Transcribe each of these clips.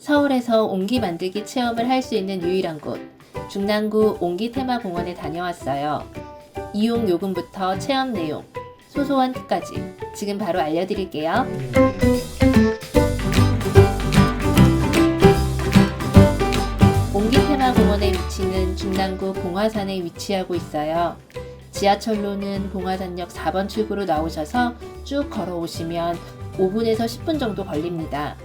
서울에서 옹기 만들기 체험을 할 수 있는 유일한 곳, 중랑구 옹기 테마공원에 다녀왔어요. 이용 요금부터 체험 내용, 소소한 팁까지 지금 바로 알려드릴게요. 옹기 테마공원의 위치는 중랑구 봉화산에 위치하고 있어요. 지하철로는 봉화산역 4번 출구로 나오셔서 쭉 걸어오시면 5분에서 10분 정도 걸립니다.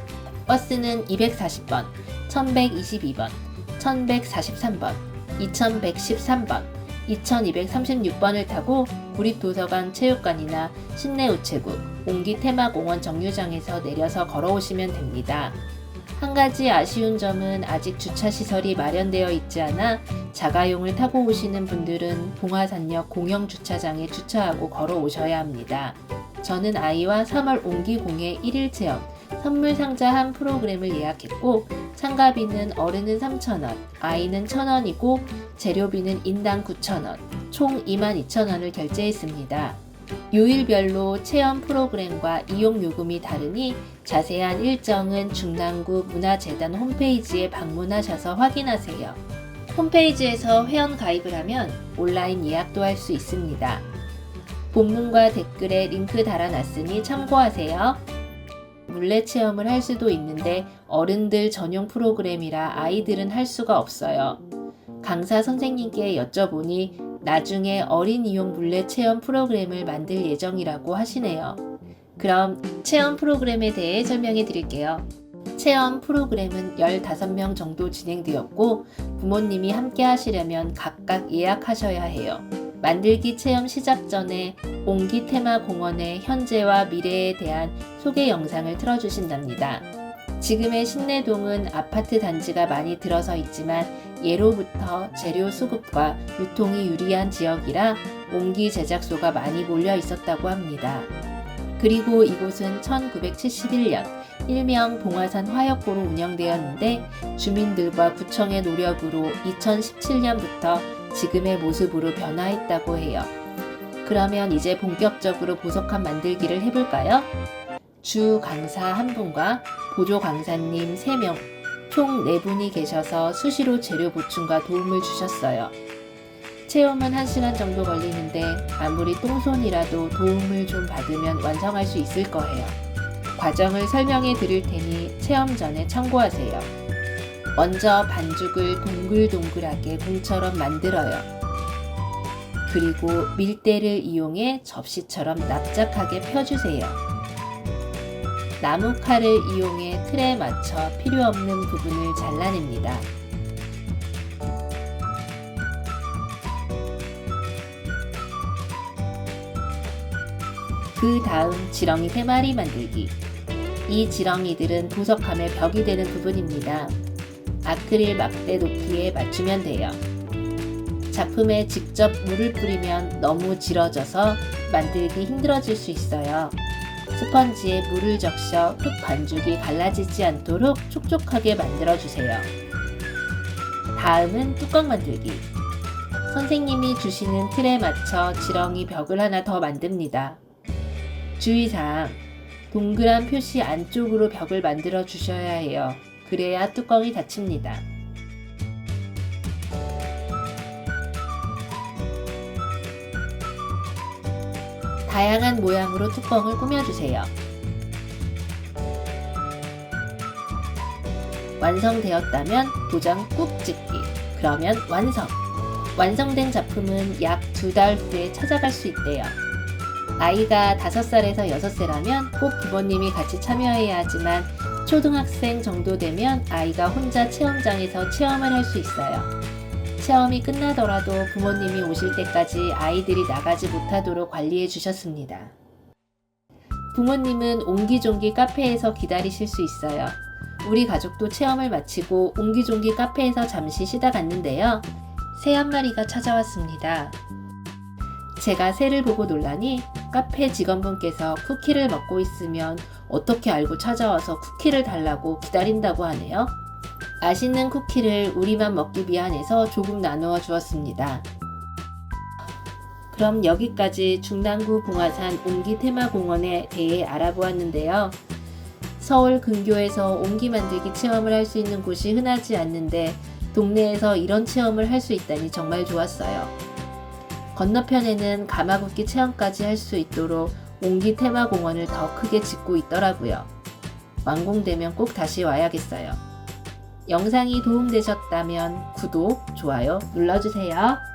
버스는 240번, 1122번, 1143번, 2113번, 2236번을 타고 구립도서관 체육관이나 신내우체국, 옹기 테마공원 정류장에서 내려서 걸어오시면 됩니다. 한 가지 아쉬운 점은 아직 주차시설이 마련되어 있지 않아 자가용을 타고 오시는 분들은 봉화산역 공영주차장에 주차하고 걸어오셔야 합니다. 저는 아이와 3월 옹기공예 1일 체험, 선물 상자 한 프로그램을 예약했고 참가비는 어른은 3,000원, 아이는 1,000원이고 재료비는 인당 9,000원, 총 22,000원을 결제했습니다. 요일별로 체험 프로그램과 이용 요금이 다르니 자세한 일정은 중랑구 문화재단 홈페이지에 방문하셔서 확인하세요. 홈페이지에서 회원 가입을 하면 온라인 예약도 할 수 있습니다. 본문과 댓글에 링크 달아놨으니 참고하세요. 물레 체험을 할 수도 있는데 어른들 전용 프로그램이라 아이들은 할 수가 없어요. 강사 선생님께 여쭤보니 나중에 어린이용 물레 체험 프로그램을 만들 예정이라고 하시네요. 그럼 체험 프로그램에 대해 설명해 드릴게요. 체험 프로그램은 15명 정도 진행되었고 부모님이 함께 하시려면 각각 예약하셔야 해요. 만들기 체험 시작 전에 옹기 테마공원의 현재와 미래에 대한 소개 영상을 틀어주신답니다. 지금의 신내동은 아파트 단지가 많이 들어서 있지만 예로부터 재료 수급과 유통이 유리한 지역이라 옹기 제작소가 많이 몰려 있었다고 합니다. 그리고 이곳은 1971년 일명 봉화산 화역고로 운영되었는데 주민들과 구청의 노력으로 2017년부터 지금의 모습으로 변화했다고 해요. 그러면 이제 본격적으로 보석함 만들기를 해볼까요? 주 강사 1분과 보조 강사님 3명, 총 4분이 계셔서 수시로 재료 보충과 도움을 주셨어요. 체험은 1시간 정도 걸리는데 아무리 똥손이라도 도움을 좀 받으면 완성할 수 있을 거예요. 과정을 설명해 드릴 테니 체험 전에 참고하세요. 먼저 반죽을 동글동글하게 공처럼 만들어요. 그리고 밀대를 이용해 접시처럼 납작하게 펴주세요. 나무칼을 이용해 틀에 맞춰 필요없는 부분을 잘라냅니다. 그 다음 지렁이 3마리 만들기. 이 지렁이들은 보석함의 벽이 되는 부분입니다. 아크릴 막대 높이에 맞추면 돼요. 작품에 직접 물을 뿌리면 너무 질어져서 만들기 힘들어질 수 있어요. 스펀지에 물을 적셔 흙 반죽이 갈라지지 않도록 촉촉하게 만들어주세요. 다음은 뚜껑 만들기. 선생님이 주시는 틀에 맞춰 지렁이 벽을 하나 더 만듭니다. 주의사항, 동그란 표시 안쪽으로 벽을 만들어 주셔야 해요. 그래야 뚜껑이 닫힙니다. 다양한 모양으로 뚜껑을 꾸며주세요. 완성되었다면 도장 꾹 찍기. 그러면 완성! 완성된 작품은 약 2달 후에 찾아갈 수 있대요. 아이가 5살에서 6세라면 꼭 부모님이 같이 참여해야 하지만 초등학생 정도 되면 아이가 혼자 체험장에서 체험을 할 수 있어요. 체험이 끝나더라도 부모님이 오실 때까지 아이들이 나가지 못하도록 관리해 주셨습니다. 부모님은 옹기종기 카페에서 기다리실 수 있어요. 우리 가족도 체험을 마치고 옹기종기 카페에서 잠시 쉬다 갔는데요. 새 한 마리가 찾아왔습니다. 제가 새를 보고 놀라니 카페 직원분께서 쿠키를 먹고 있으면 어떻게 알고 찾아와서 쿠키를 달라고 기다린다고 하네요. 맛있는 쿠키를 우리만 먹기 미안해서 조금 나누어 주었습니다. 그럼 여기까지 중랑구 봉화산 옹기 테마공원에 대해 알아보았는데요. 서울 근교에서 옹기 만들기 체험을 할 수 있는 곳이 흔하지 않는데 동네에서 이런 체험을 할 수 있다니 정말 좋았어요. 건너편에는 가마굽기 체험까지 할 수 있도록 옹기 테마공원을 더 크게 짓고 있더라고요. 완공되면 꼭 다시 와야겠어요. 영상이 도움되셨다면 구독, 좋아요 눌러주세요.